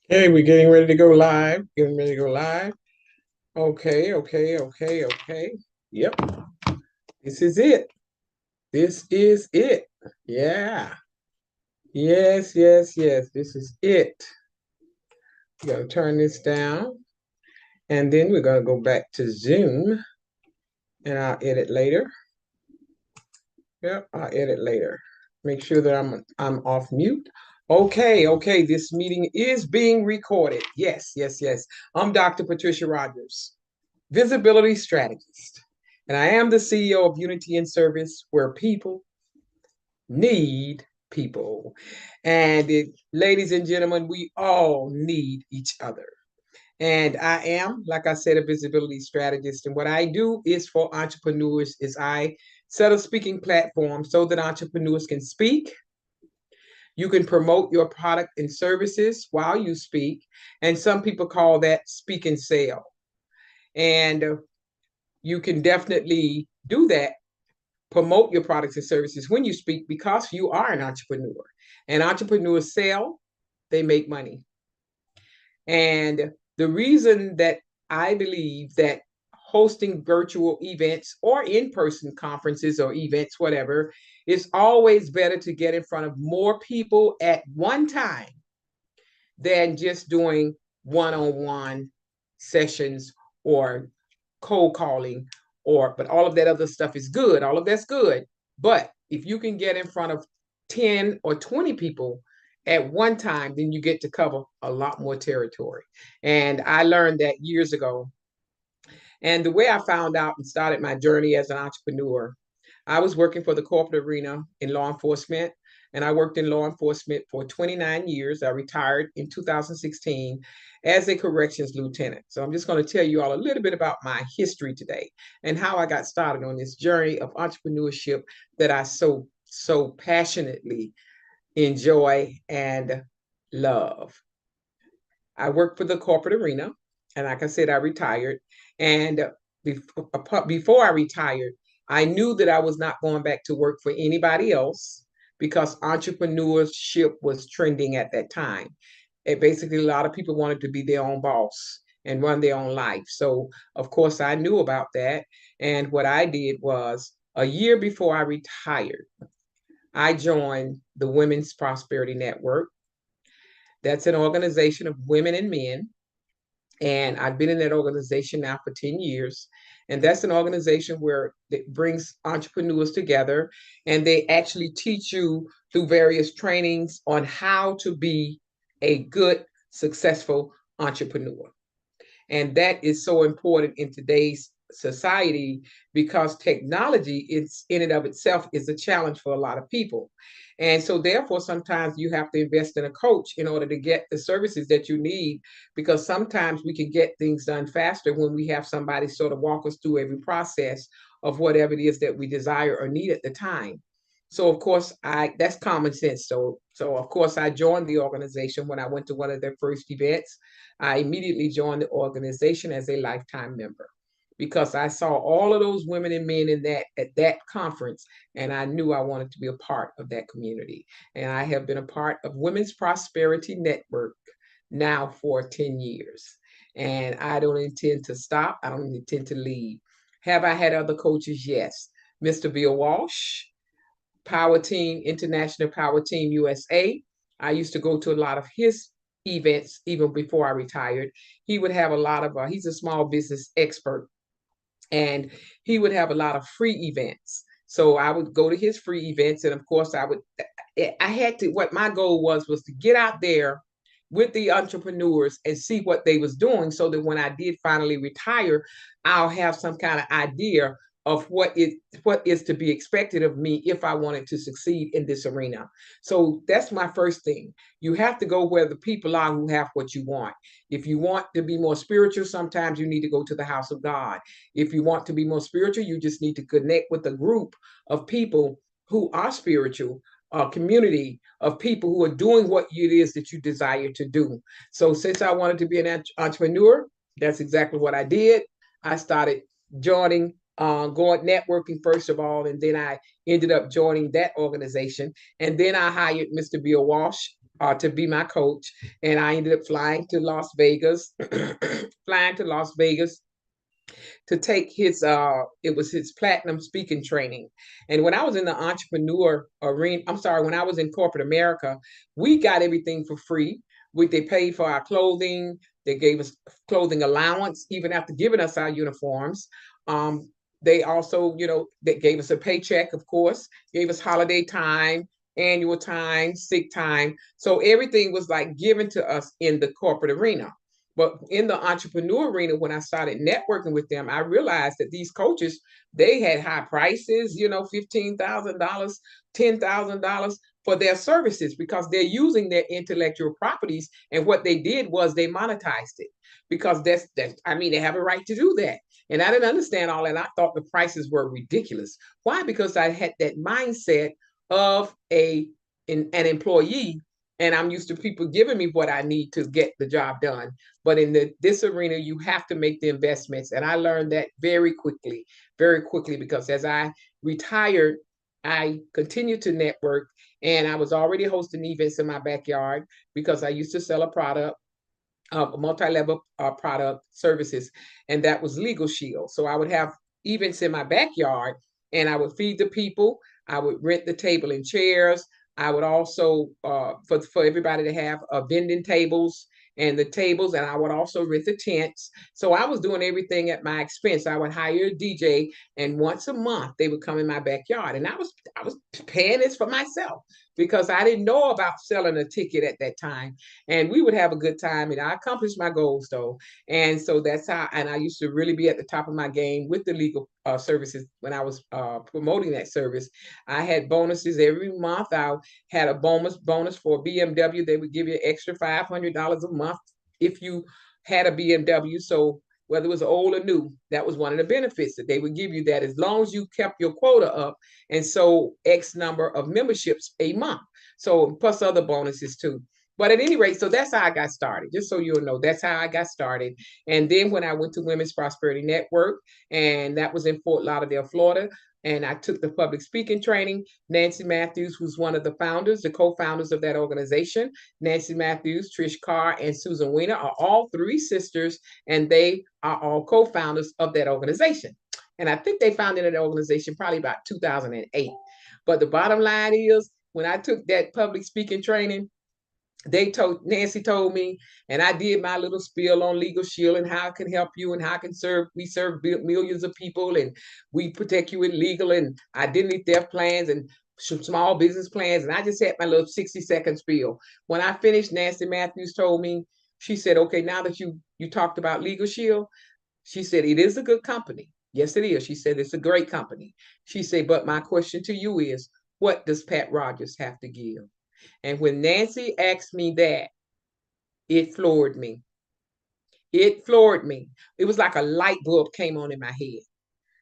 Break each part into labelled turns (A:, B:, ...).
A: Okay, we're getting ready to go live. Getting ready to go live. Okay. Yep, this is it. This is it. Yeah. Yes. This is it. We gotta turn this down. And then we're gonna go back to Zoom and I'll edit later. Yep, I'll edit later. Make sure that I'm off mute. Okay. This meeting is being recorded. Yes. I'm Dr. Patricia Rogers, visibility strategist. And I am the CEO of Unity in Service, where people need people. Ladies and gentlemen, we all need each other. And I am, like I said, a visibility strategist. And what I do is for entrepreneurs is I set a speaking platform so that entrepreneurs can speak. You can promote your product and services while you speak. And some people call that speak and sell. And you can definitely do that, promote your products and services when you speak, because you are an entrepreneur. And entrepreneurs sell, they make money. And the reason that I believe that hosting virtual events or in-person conferences or events, whatever, is always better to get in front of more people at one time than just doing one-on-one sessions or cold calling, but all of that other stuff is good. All of that's good. But if you can get in front of 10 or 20 people at one time, then you get to cover a lot more territory. And I learned that years ago. And the way I found out and started my journey as an entrepreneur, I was working for the corporate arena in law enforcement, and I worked in law enforcement for 29 years. I retired in 2016 as a corrections lieutenant. So I'm just going to tell you all a little bit about my history today and how I got started on this journey of entrepreneurship that I so passionately enjoy and love. I worked for the corporate arena, and like I said, I retired. And before I retired, I knew that I was not going back to work for anybody else because entrepreneurship was trending at that time. And basically, a lot of people wanted to be their own boss and run their own life. So, of course, I knew about that. And what I did was, a year before I retired, I joined the Women's Prosperity Network. That's an organization of women and men, and I've been in that organization now for 10 years. And that's an organization where it brings entrepreneurs together, and they actually teach you through various trainings on how to be a good, successful entrepreneur. And that is so important in today's society, because technology is in and of itself is a challenge for a lot of people. And so therefore sometimes you have to invest in a coach in order to get the services that you need, because sometimes we can get things done faster when we have somebody sort of walk us through every process of whatever it is that we desire or need at the time. So of course I that's common sense. So of course I joined the organization when I went to one of their first events. I immediately joined the organization as a lifetime member, because I saw all of those women and men in that at that conference, and I knew I wanted to be a part of that community. And I have been a part of Women's Prosperity Network now for 10 years. And I don't intend to stop. I don't intend to leave. Have I had other coaches? Yes. Mr. Bill Walsh, Power Team, International Power Team USA. I used to go to a lot of his events even before I retired. He would have a lot of, he's a small business expert, and he would have a lot of free events. So I would go to his free events, and of course I had to, what my goal was to get out there with the entrepreneurs and see what they was doing, so that when I did finally retire, I'll have some kind of idea of what is to be expected of me if I wanted to succeed in this arena. So that's my first thing. You have to go where the people are who have what you want. If you want to be more spiritual, sometimes you need to go to the house of God. If you want to be more spiritual, you just need to connect with a group of people who are spiritual, a community of people who are doing what it is that you desire to do. So since I wanted to be an entrepreneur, that's exactly what I did. I started joining, going networking first of all, and then I ended up joining that organization. And then I hired Mr. Bill Walsh to be my coach. And I ended up flying to Las Vegas, flying to Las Vegas to take his it was his platinum speaking training. And when I was in the entrepreneur arena, I'm sorry, when I was in corporate America, we got everything for free. They paid for our clothing, they gave us clothing allowance even after giving us our uniforms. They also, they gave us a paycheck, of course, gave us holiday time, annual time, sick time. So everything was like given to us in the corporate arena. But in the entrepreneur arena, when I started networking with them, I realized that these coaches, they had high prices, $15,000, $10,000 for their services because they're using their intellectual properties. And what they did was they monetized it because I mean, they have a right to do that. And I didn't understand all that. I thought the prices were ridiculous. Why? Because I had that mindset of an employee, and I'm used to people giving me what I need to get the job done. But in this arena, you have to make the investments. And I learned that very quickly, because as I retired, I continued to network, and I was already hosting events in my backyard because I used to sell a product, multi-level product services, and that was Legal Shield. So I would have events in my backyard, and I would feed the people. I would rent the table and chairs. I would also for everybody to have vending tables and the tables, and I would also rent the tents. So I was doing everything at my expense. I would hire a DJ, and once a month they would come in my backyard, and I was paying this for myself because I didn't know about selling a ticket at that time. And we would have a good time, and I accomplished my goals though. And so that's how, and I used to really be at the top of my game with the legal services when I was promoting that service. I had bonuses every month. I had a bonus for BMW. They would give you an extra $500 a month if you had a BMW. So whether it was old or new, that was one of the benefits, that they would give you that as long as you kept your quota up and so X number of memberships a month. So plus other bonuses too. But at any rate, so that's how I got started. Just so you'll know, that's how I got started. And then when I went to Women's Prosperity Network, and that was in Fort Lauderdale, Florida, and I took the public speaking training. Nancy Matthews, who's one of the founders, the co-founders of that organization, Nancy Matthews, Trish Carr, and Susan Weiner are all three sisters, and they are all co-founders of that organization. And I think they founded that organization probably about 2008. But the bottom line is, when I took that public speaking training, Nancy told me, and I did my little spiel on Legal Shield and how it can help you and how it can we serve millions of people, and we protect you with legal and identity theft plans and small business plans. And I just had my little 60-second spiel. When I finished, Nancy Matthews told me, she said, okay, now that you talked about Legal Shield, she said, it is a good company. Yes, it is. She said, it's a great company. She said, but my question to you is, what does Pat Rogers have to give? And when Nancy asked me that, it floored me. It floored me. It was like a light bulb came on in my head.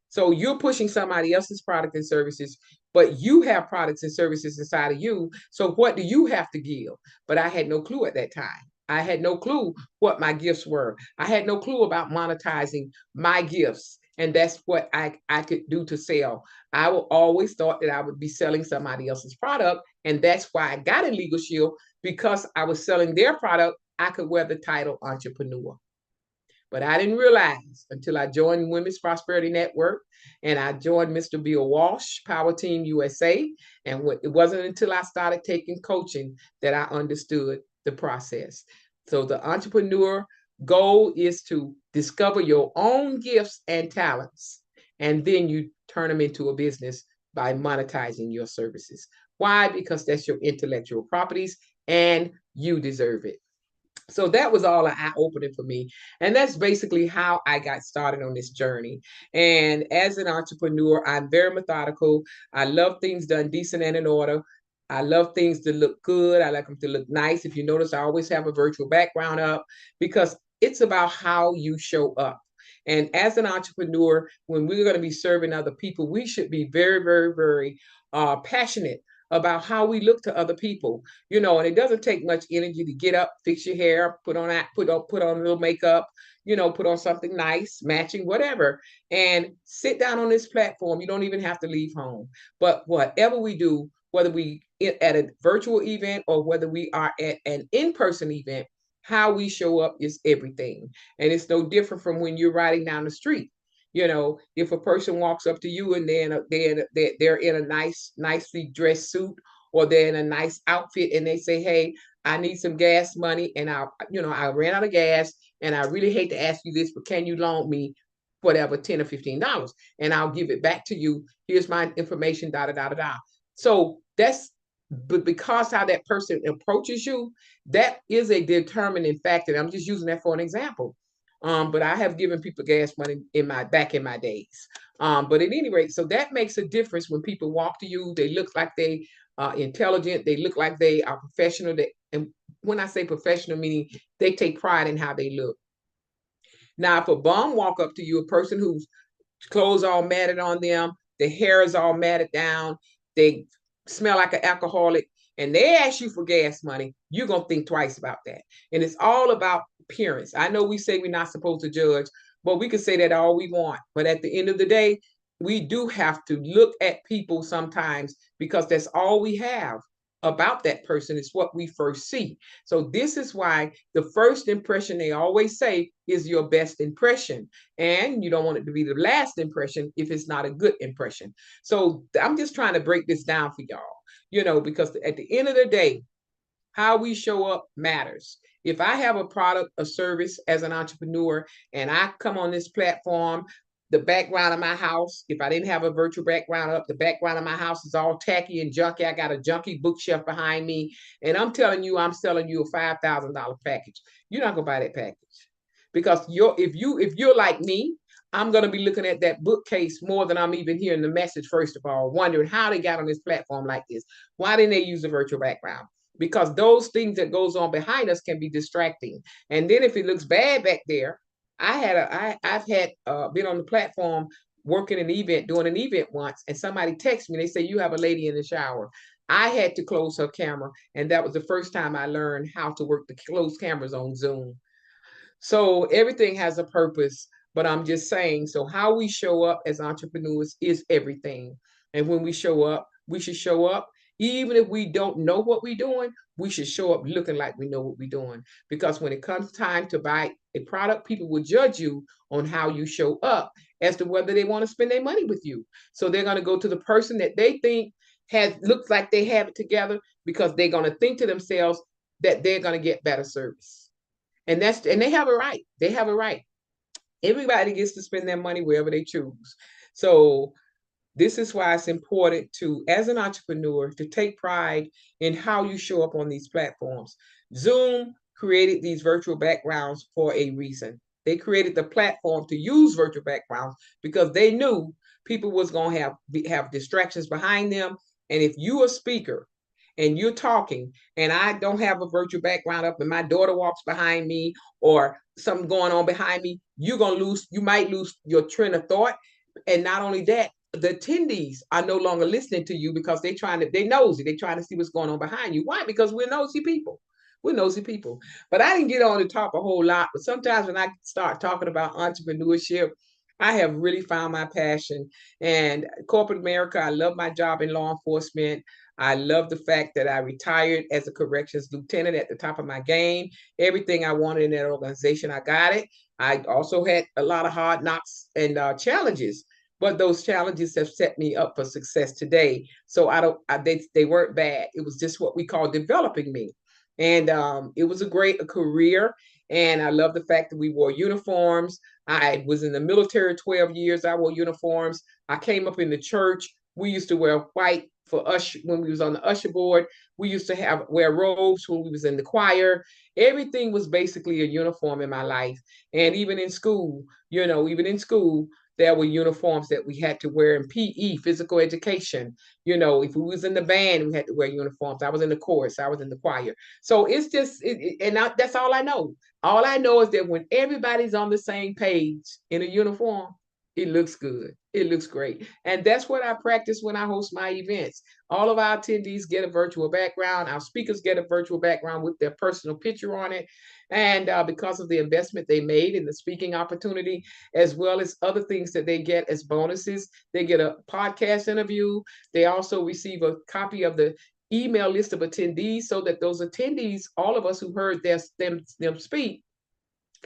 A: So you're pushing somebody else's product and services, but you have products and services inside of you. So what do you have to give? But I had no clue at that time. I had no clue what my gifts were. I had no clue about monetizing my gifts. And that's what I could do to sell. I always thought that I would be selling somebody else's product. And that's why I got a Legal Shield, because I was selling their product. I could wear the title entrepreneur. But I didn't realize until I joined Women's Prosperity Network and I joined Mr. Bill Walsh, Power Team USA. And it wasn't until I started taking coaching that I understood the process. So the entrepreneur goal is to discover your own gifts and talents, and then you turn them into a business by monetizing your services. Why? Because that's your intellectual properties and you deserve it. So that was all an eye-opening for me. And that's basically how I got started on this journey. And as an entrepreneur, I'm very methodical. I love things done decent and in order. I love things to look good. I like them to look nice. If you notice, I always have a virtual background up because it's about how you show up. And as an entrepreneur, when we're going to be serving other people, we should be very, very, very passionate about how we look to other people, and it doesn't take much energy to get up, fix your hair, put on a little makeup, put on something nice, matching, whatever, and sit down on this platform. You don't even have to leave home. But whatever we do, whether we at a virtual event or whether we are at an in-person event, how we show up is everything. And it's no different from when you're riding down the street. You know, if a person walks up to you and they're in a nicely dressed suit, or they're in a nice outfit, and they say, "Hey, I need some gas money, and I ran out of gas, and I really hate to ask you this, but can you loan me whatever, $10 or $15, and I'll give it back to you. Here's my information, da da da da da." So that's, but because how that person approaches you, that is a determining factor. I'm just using that for an example. But I have given people gas money back in my days. But at any rate, so that makes a difference when people walk to you. They look like they are intelligent. They look like they are professional. And when I say professional, meaning they take pride in how they look. Now, if a bum walk up to you, a person whose clothes all matted on them, the hair is all matted down, they smell like an alcoholic, and they ask you for gas money, you're gonna think twice about that. And it's all about appearance. I know we say we're not supposed to judge, but we can say that all we want. But at the end of the day, we do have to look at people sometimes, because that's all we have about that person is what we first see. So this is why the first impression, they always say, is your best impression. And you don't want it to be the last impression if it's not a good impression. So I'm just trying to break this down for y'all, because at the end of the day, how we show up matters. If I have a product, a service as an entrepreneur, and I come on this platform, the background of my house, if I didn't have a virtual background up, the background of my house is all tacky and junky. I got a junky bookshelf behind me, and I'm telling you, I'm selling you a $5,000 package. You're not gonna buy that package, because if you're like me, I'm gonna be looking at that bookcase more than I'm even hearing the message. First of all, wondering how they got on this platform like this. Why didn't they use a virtual background? Because those things that goes on behind us can be distracting. And then if it looks bad back there, I've had been on the platform working an event, doing an event once, and somebody texts me. They say, "You have a lady in the shower." I had to close her camera, and that was the first time I learned how to work the closed cameras on Zoom. So everything has a purpose, but I'm just saying, so how we show up as entrepreneurs is everything. And when we show up, we should show up. Even if we don't know what we're doing, we should show up looking like we know what we're doing. Because when it comes time to buy a product, people will judge you on how you show up as to whether they want to spend their money with you. So they're going to go to the person that they think looks like they have it together, because they're going to think to themselves that they're going to get better service. And they have a right. They have a right. Everybody gets to spend their money wherever they choose. So this is why it's important to, as an entrepreneur, to take pride in how you show up on these platforms. Zoom created these virtual backgrounds for a reason. They created the platform to use virtual backgrounds because they knew people was going to have distractions behind them. And if you a speaker and you're talking, and I don't have a virtual background up, and my daughter walks behind me, or something going on behind me, you might lose your train of thought. And not only that, the attendees are no longer listening to you because they nosy. They're trying to see what's going on behind you. Why? Because we're nosy people. We're nosy people. But I didn't get on to talk a whole lot. But sometimes when I start talking about entrepreneurship, I have really found my passion. And corporate America, I love my job in law enforcement. I love the fact that I retired as a corrections lieutenant at the top of my game. Everything I wanted in that organization, I got it. I also had a lot of hard knocks and challenges, but those challenges have set me up for success today. So they weren't bad. It was just what we call developing me. And it was a great career. And I love the fact that we wore uniforms. I was in the military 12 years. I wore uniforms. I came up in the church. We used to wear white for us when we was on the usher board. We used to wear robes when we was in the choir. Everything was basically a uniform in my life. And even in school, there were uniforms that we had to wear in PE, physical education. If we was in the band, we had to wear uniforms. I was in the chorus. I was in the choir. So it's just, that's all I know. All I know is that when everybody's on the same page in a uniform, it looks good. It looks great. And that's what I practice when I host my events. All of our attendees get a virtual background. Our speakers get a virtual background with their personal picture on it. And because of the investment they made in the speaking opportunity, as well as other things that they get as bonuses, they get a podcast interview. They also receive a copy of the email list of attendees so that those attendees, all of us who heard them speak,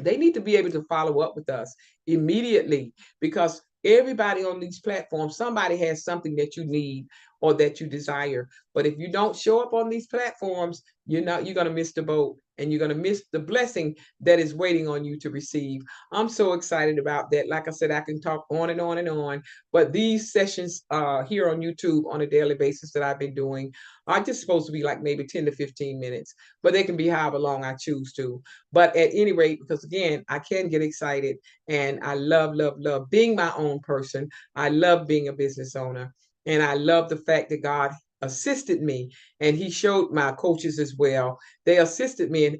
A: they need to be able to follow up with us immediately because everybody on these platforms, somebody has something that you need or that you desire. But if you don't show up on these platforms, you're going to miss the boat and you're going to miss the blessing that is waiting on you to receive. I'm so excited about that. Like I said, I can talk on and on and on, but these sessions here on YouTube on a daily basis that I've been doing are just supposed to be like maybe 10 to 15 minutes, but they can be however long I choose to. But at any rate, because again, I can get excited and I love, love, love being my own person. I love being a business owner. And I love the fact that God assisted me and he showed my coaches as well. They assisted me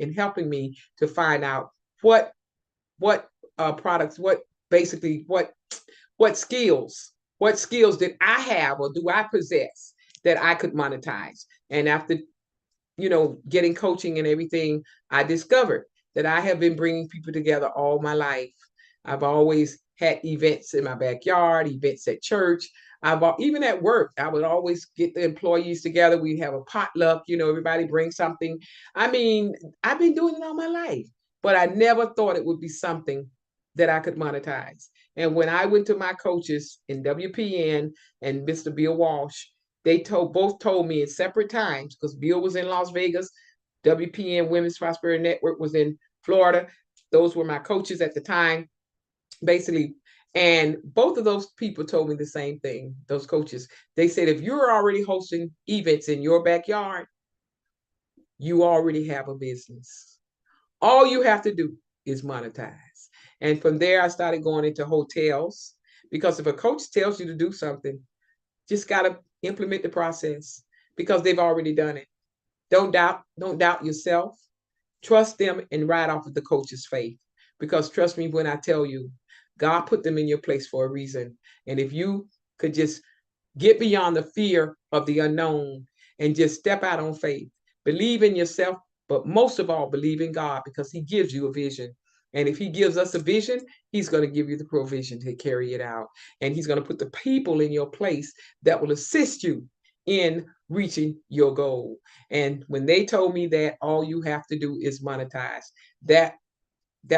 A: in helping me to find out what products, what skills did I have or do I possess that I could monetize. And after getting coaching and everything, I discovered that I have been bringing people together all my life. I've always had events in my backyard, events at church. Even at work, I would always get the employees together. We'd have a potluck, everybody bring something. I mean, I've been doing it all my life, but I never thought it would be something that I could monetize. And when I went to my coaches in WPN and Mr. Bill Walsh, they both told me at separate times because Bill was in Las Vegas, WPN Women's Prosperity Network was in Florida. Those were my coaches at the time, basically. And both of those people told me the same thing, those coaches. They said, if you're already hosting events in your backyard, you already have a business. All you have to do is monetize. And from there, I started going into hotels because if a coach tells you to do something, just got to implement the process because they've already done it. Don't doubt yourself. Trust them and ride off of the coach's faith. Because trust me when I tell you, God put them in your place for a reason. And if you could just get beyond the fear of the unknown and just step out on faith, believe in yourself, but most of all, believe in God because he gives you a vision. And if he gives us a vision, he's going to give you the provision to carry it out. And he's going to put the people in your place that will assist you in reaching your goal. And when they told me that all you have to do is monetize, that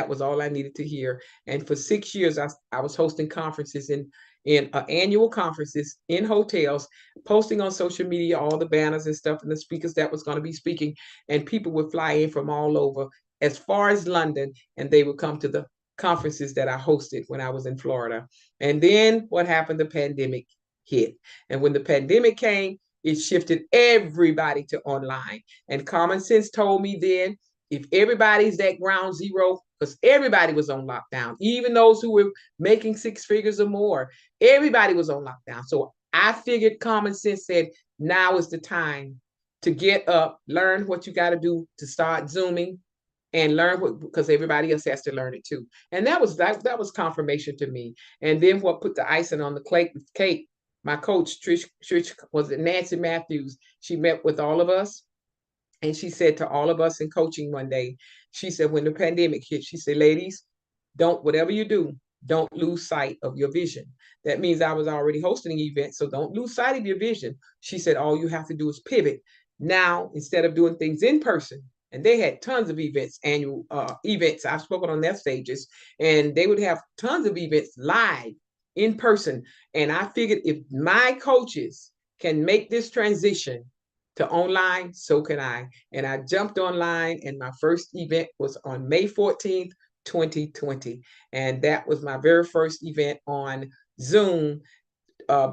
A: was all I needed to hear. And for 6 years, I was hosting conferences in annual conferences in hotels, posting on social media all the banners and stuff and the speakers that was going to be speaking. And people would fly in from all over as far as London, and they would come to the conferences that I hosted when I was in Florida. And then what happened? The pandemic hit. And when the pandemic came, it shifted everybody to online. And common sense told me then, if everybody's at ground zero, because everybody was on lockdown, even those who were making 6 figures or more, everybody was on lockdown. So I figured common sense said, now is the time to get up, learn what you got to do to start Zooming and learn what, because everybody else has to learn it too. And that was confirmation to me. And then what put the icing on the cake, my coach, Trish was it Nancy Matthews. She met with all of us. And she said to all of us in coaching one day, she said, when the pandemic hit, she said, ladies, whatever you do, don't lose sight of your vision. That means I was already hosting an event, so don't lose sight of your vision. She said, all you have to do is pivot. Now, instead of doing things in person, and they had tons of events, annual events. I've spoken on their stages, and they would have tons of events live in person. And I figured if my coaches can make this transition to online, so can I. And I jumped online, and my first event was on May 14th, 2020. And that was my very first event on Zoom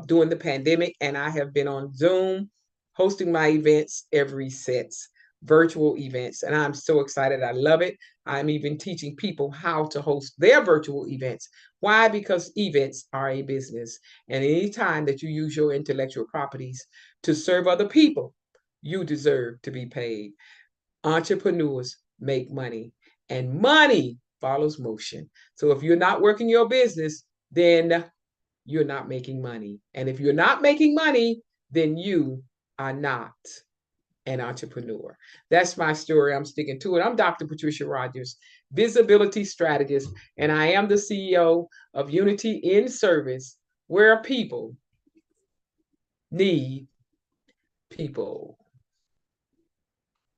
A: during the pandemic. And I have been on Zoom hosting my events ever since, virtual events. And I'm so excited. I love it. I'm even teaching people how to host their virtual events. Why? Because events are a business. And anytime that you use your intellectual properties to serve other people, you deserve to be paid. Entrepreneurs make money, and money follows motion. So if you're not working your business, then you're not making money. And if you're not making money, then you are not an entrepreneur. That's my story. I'm sticking to it. I'm Dr. Patricia Rogers, visibility strategist, and I am the CEO of Unity in Service, where people need people.